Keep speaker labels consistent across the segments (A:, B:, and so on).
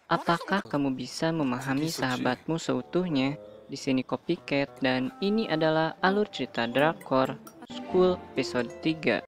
A: Apakah kamu bisa memahami sahabatmu seutuhnya? Di sini Copycat dan ini adalah alur cerita drakor School episode 3.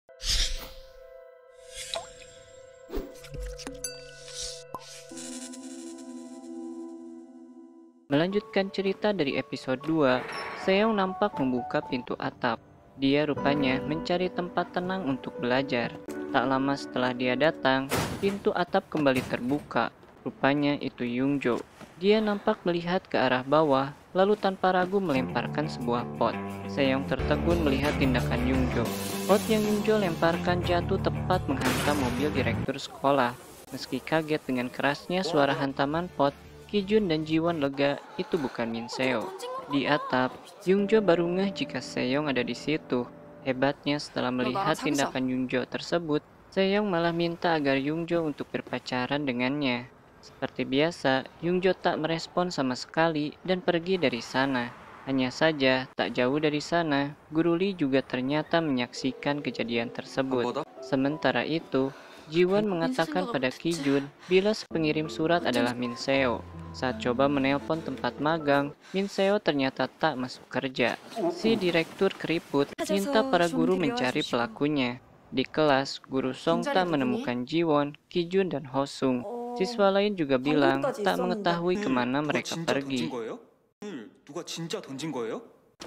A: Melanjutkan cerita dari episode 2, Seong nampak membuka pintu atap. Dia rupanya mencari tempat tenang untuk belajar. Tak lama setelah dia datang, pintu atap kembali terbuka. Rupanya itu Yungjo. Dia nampak melihat ke arah bawah, lalu tanpa ragu melemparkan sebuah pot. Seong tertegun melihat tindakan Yungjo. Pot yang Yungjo lemparkan jatuh tepat menghantam mobil direktur sekolah. Meski kaget dengan kerasnya suara hantaman pot, Kijun dan Jiwon lega itu bukan Min Seo. Di atap, Yungjo baru ngeh jika Seong ada di situ. Hebatnya setelah melihat tindakan Yungjo tersebut, Seong malah minta agar Yungjo untuk berpacaran dengannya. Seperti biasa, Yungjo tak merespon sama sekali dan pergi dari sana. Hanya saja, tak jauh dari sana, Guru Lee juga ternyata menyaksikan kejadian tersebut. Sementara itu, Jiwon mengatakan pada Kijun bila pengirim surat adalah Min Seo. Saat coba menelpon tempat magang, Min Seo ternyata tak masuk kerja. Si direktur keriput minta para guru mencari pelakunya. Di kelas, Guru Song tak menemukan Jiwon, Kijun, dan Hosung. Siswa lain juga bilang tak mengetahui kemana mereka pergi.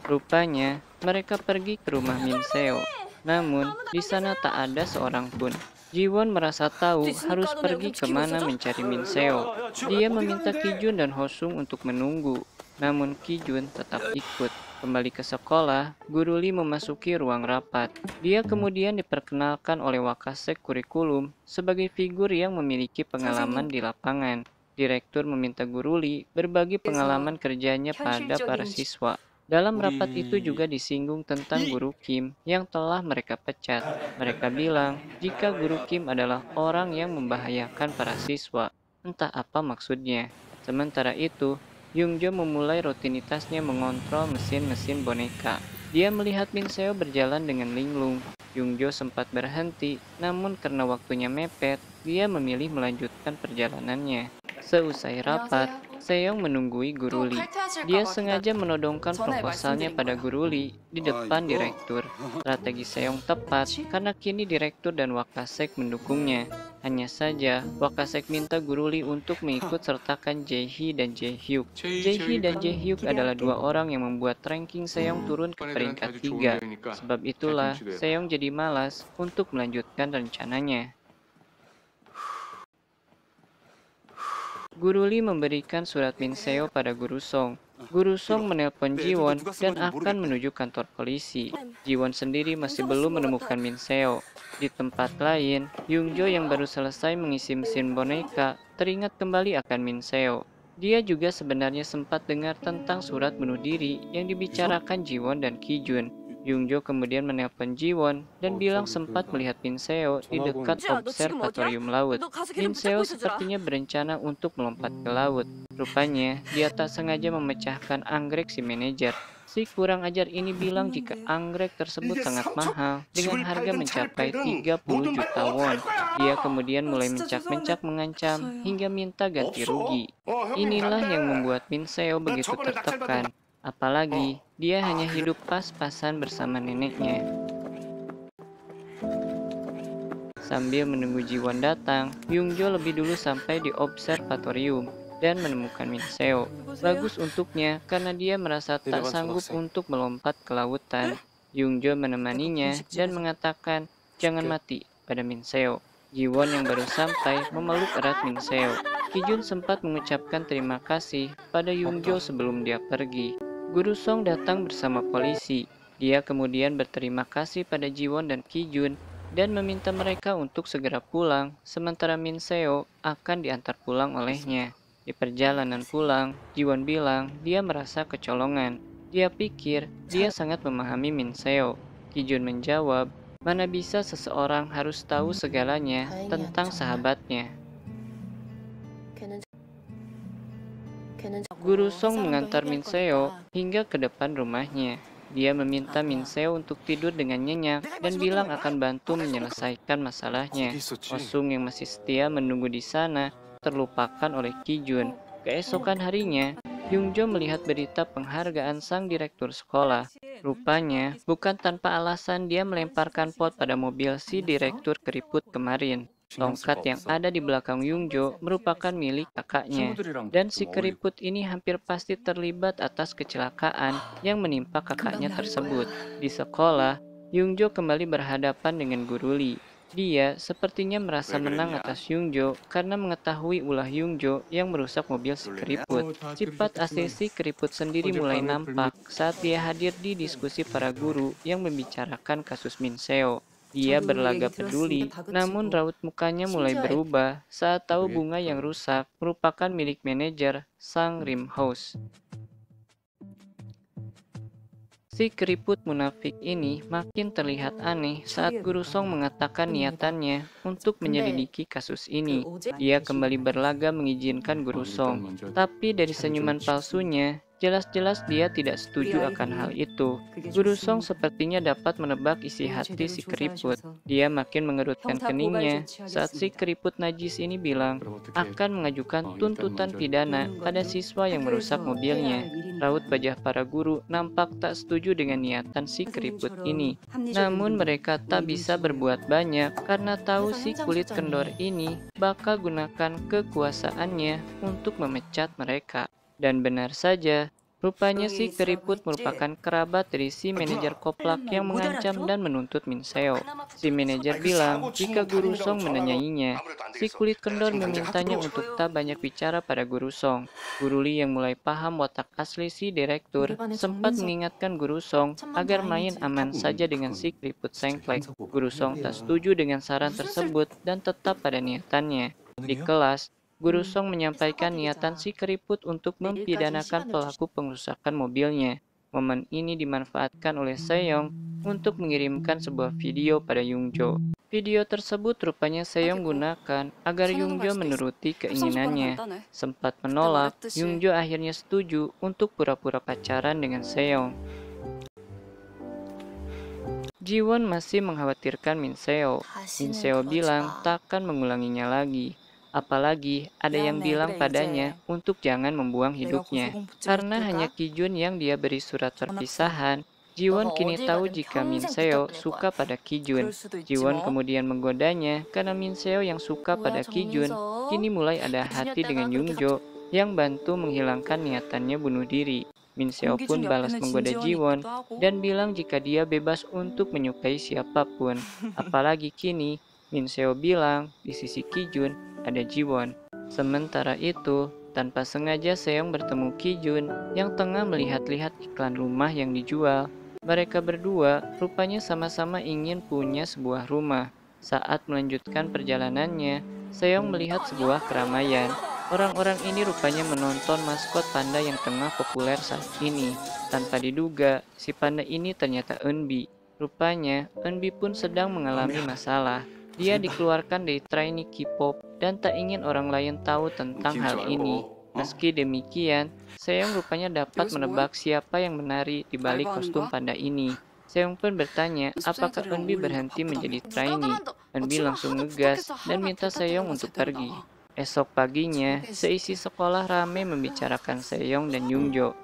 A: Rupanya, mereka pergi ke rumah Min Seo. Namun, di sana tak ada seorang pun. Jiwon merasa tahu harus pergi kemana mencari Min Seo. Dia meminta Kijun dan Hosung untuk menunggu. Namun Kijun tetap ikut. Kembali ke sekolah, Guru Lee memasuki ruang rapat. Dia kemudian diperkenalkan oleh Wakasek Kurikulum sebagai figur yang memiliki pengalaman di lapangan. Direktur meminta Guru Lee berbagi pengalaman kerjanya pada para siswa. Dalam rapat itu juga disinggung tentang Guru Kim yang telah mereka pecat. Mereka bilang jika Guru Kim adalah orang yang membahayakan para siswa. Entah apa maksudnya. Sementara itu, Yungjo memulai rutinitasnya mengontrol mesin-mesin boneka. Dia melihat Min Seo berjalan dengan linglung. Yungjo sempat berhenti, namun karena waktunya mepet, dia memilih melanjutkan perjalanannya. Seusai rapat, Seong menunggui Guru Lee. Dia sengaja menodongkan proposalnya pada Guru Lee di depan direktur. Strategi Seong tepat karena kini direktur dan Wakasek mendukungnya. Hanya saja, Wakasek minta Guru Lee untuk mengikut sertakan Jae-hee dan Jae-hyuk. Jae-hee dan Jae-hyuk adalah dua orang yang membuat ranking Seong turun ke peringkat 3. Sebab itulah, Seong jadi malas untuk melanjutkan rencananya. Guru Lee memberikan surat Min Seo pada Guru Song. Guru Song menelpon Jiwon dan akan menuju kantor polisi. Jiwon sendiri masih belum menemukan Min Seo. Di tempat lain, Yungjo yang baru selesai mengisi mesin boneka teringat kembali akan Min Seo. Dia juga sebenarnya sempat dengar tentang surat bunuh diri yang dibicarakan Jiwon dan Kijun. Yungjo kemudian menelpon Jiwon dan bilang sempat melihat Min Seo di dekat observatorium laut. Min Seo sepertinya berencana untuk melompat ke laut. Rupanya, dia tak sengaja memecahkan anggrek si manajer. Si kurang ajar ini bilang jika anggrek tersebut sangat mahal dengan harga mencapai 30 juta won. Dia kemudian mulai mencak-mencak mengancam hingga minta ganti rugi. Inilah yang membuat Min Seo begitu tertekan. Apalagi, dia hanya hidup pas-pasan bersama neneknya. Sambil menunggu Jiwon datang, Yungjo lebih dulu sampai di observatorium dan menemukan Min Seo. Bagus untuknya karena dia merasa tak sanggup untuk melompat ke lautan. Yungjo menemaninya dan mengatakan, "Jangan mati," pada Min Seo. Jiwon yang baru sampai memeluk erat Min Seo. Kijun sempat mengucapkan terima kasih pada Yungjo sebelum dia pergi. Guru Song datang bersama polisi. Dia kemudian berterima kasih pada Jiwon dan Kijun dan meminta mereka untuk segera pulang, sementara Min Seo akan diantar pulang olehnya. Di perjalanan pulang, Jiwon bilang dia merasa kecolongan. Dia pikir dia sangat memahami Min Seo. Kijun menjawab, mana bisa seseorang harus tahu segalanya tentang sahabatnya. Guru Song mengantar Min Seo hingga ke depan rumahnya. Dia meminta Min Seo untuk tidur dengan nyenyak dan bilang akan bantu menyelesaikan masalahnya. Hosung yang masih setia menunggu di sana terlupakan oleh Ki-jun. Keesokan harinya, Yung-jo melihat berita penghargaan sang direktur sekolah. Rupanya, bukan tanpa alasan dia melemparkan pot pada mobil si direktur keriput kemarin. Tongkat yang ada di belakang Yung-jo merupakan milik kakaknya. Dan si keriput ini hampir pasti terlibat atas kecelakaan yang menimpa kakaknya tersebut. Di sekolah, Yung-jo kembali berhadapan dengan guru Lee. Dia sepertinya merasa menang atas Yung-jo karena mengetahui ulah Yung-jo yang merusak mobil si keriput. Sifat asli si keriput sendiri mulai nampak saat dia hadir di diskusi para guru yang membicarakan kasus Min Seo. Dia berlagak peduli, namun raut mukanya mulai berubah saat tahu bunga yang rusak merupakan milik manajer Sang Rim House. Si keriput munafik ini makin terlihat aneh saat Guru Song mengatakan niatannya untuk menyelidiki kasus ini. Dia kembali berlaga mengizinkan Guru Song, tapi dari senyuman palsunya, jelas-jelas dia tidak setuju akan hal itu. Guru Song sepertinya dapat menebak isi hati si keriput. Dia makin mengerutkan keningnya saat si keriput najis ini bilang akan mengajukan tuntutan pidana pada siswa yang merusak mobilnya. Raut wajah para guru nampak tak setuju dengan niatan si keriput ini. Namun mereka tak bisa berbuat banyak karena tahu si kulit kendor ini bakal gunakan kekuasaannya untuk memecat mereka. Dan benar saja, rupanya si keriput merupakan kerabat dari si manajer koplak yang mengancam dan menuntut Min Seo. Si manajer bilang jika Guru Song menanyainya, si kulit kendor memintanya untuk tak banyak bicara pada Guru Song. Guru Lee yang mulai paham watak asli si direktur sempat mengingatkan Guru Song agar main aman saja dengan si keriput sengklek. Guru Song tak setuju dengan saran tersebut dan tetap pada niatannya. Di kelas, Guru Song menyampaikan niatan si keriput untuk mempidanakan pelaku pengerusakan mobilnya. Momen ini dimanfaatkan oleh Seyong untuk mengirimkan sebuah video pada Yung-jo. Video tersebut rupanya Seyong gunakan agar Yung-jo menuruti keinginannya. Sempat menolak, Yung-jo akhirnya setuju untuk pura-pura pacaran dengan Seyong. Ji-won masih mengkhawatirkan Min Seo. Min Seo bilang tak akan mengulanginya lagi. Apalagi ada yang bilang padanya untuk jangan membuang hidupnya. Karena hanya Ki-jun yang dia beri surat perpisahan, Ji-won kini tahu jika Min Seo suka pada Ki-jun. Ji-won kemudian menggodanya karena Min Seo yang suka pada Ki-jun kini mulai ada hati dengan Yung-jo yang bantu menghilangkan niatannya bunuh diri. Min Seo pun balas menggoda Ji-won dan bilang jika dia bebas untuk menyukai siapapun. Apalagi kini Min Seo bilang di sisi Ki-jun ada Ji-won. Sementara itu, tanpa sengaja Seyong bertemu Ki-jun yang tengah melihat-lihat iklan rumah yang dijual. Mereka berdua rupanya sama-sama ingin punya sebuah rumah. Saat melanjutkan perjalanannya, Seyong melihat sebuah keramaian. Orang-orang ini rupanya menonton maskot panda yang tengah populer saat ini. Tanpa diduga, si panda ini ternyata Eunbi. Rupanya, Eunbi pun sedang mengalami masalah. Dia dikeluarkan dari trainee K-pop dan tak ingin orang lain tahu tentang hal ini. Meski demikian, Seyong rupanya dapat menebak siapa yang menari di balik kostum panda ini. Seyong pun bertanya apakah Eunbi berhenti menjadi trainee. Eunbi langsung ngegas dan minta Seyong untuk pergi. Esok paginya, seisi sekolah ramai membicarakan Seyong dan Yung-jo.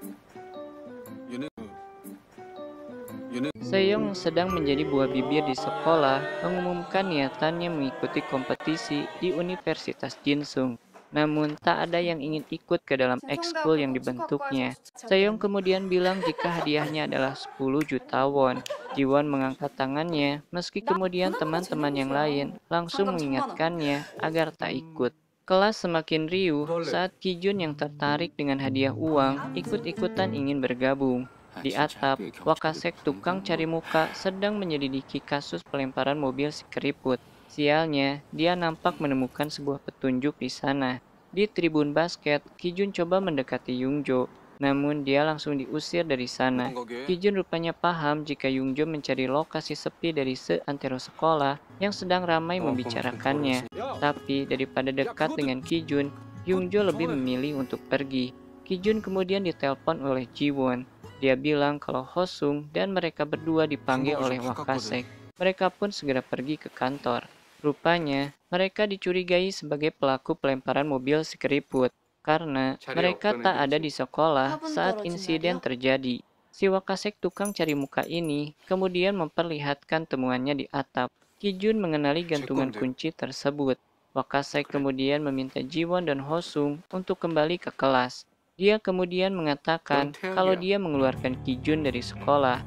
A: Seyong yang sedang menjadi buah bibir di sekolah mengumumkan niatannya mengikuti kompetisi di Universitas Jinsung. Namun tak ada yang ingin ikut ke dalam ekskul yang dibentuknya. Seyong kemudian bilang jika hadiahnya adalah 10 juta won. Ji-won mengangkat tangannya meski kemudian teman-teman yang lain langsung mengingatkannya agar tak ikut. Kelas semakin riuh saat Ki-jun yang tertarik dengan hadiah uang ikut-ikutan ingin bergabung. Di atap, Wakasek tukang cari muka sedang menyelidiki kasus pelemparan mobil si keriput. Sialnya, dia nampak menemukan sebuah petunjuk di sana. Di tribun basket, Ki-jun coba mendekati Yung-jo, namun dia langsung diusir dari sana. Ki-jun rupanya paham jika Yung-jo mencari lokasi sepi dari seantero sekolah yang sedang ramai membicarakannya. Tapi daripada dekat dengan Ki-jun, Yung-jo lebih memilih untuk pergi. Ki-jun kemudian ditelepon oleh Ji-won. Dia bilang kalau Ho-sung dan mereka berdua dipanggil oleh Wakasek. Mereka pun segera pergi ke kantor. Rupanya, mereka dicurigai sebagai pelaku pelemparan mobil si keriput karena
B: 자리에
A: mereka
B: 없다는
A: tak ada
B: 거지.
A: di sekolah
C: 화분
A: saat
C: 떨어진
A: insiden
C: 날이요?
A: terjadi. Si Wakasek tukang cari muka ini kemudian memperlihatkan temuannya di atap. Kijun mengenali
B: 제
A: gantungan
B: 건데요.
A: kunci tersebut. Wakasek
B: 그래?
A: kemudian meminta Jiwon dan Hosung untuk kembali ke kelas. Dia kemudian
B: 넌
A: mengatakan kalau
B: 퇴학이야.
A: dia mengeluarkan Kijun dari sekolah.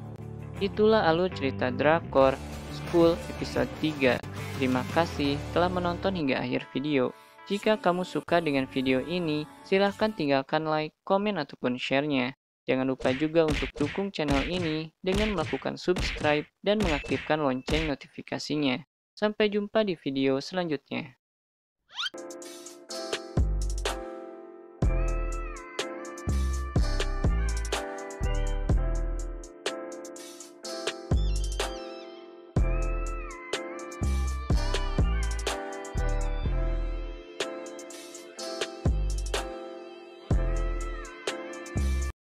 A: Itulah alur cerita drakor School episode 3. Terima kasih telah menonton hingga akhir video. Jika kamu suka dengan video ini, silahkan tinggalkan like, komen, ataupun share-nya. Jangan lupa juga untuk dukung channel ini dengan melakukan subscribe dan mengaktifkan lonceng notifikasinya. Sampai jumpa di video selanjutnya.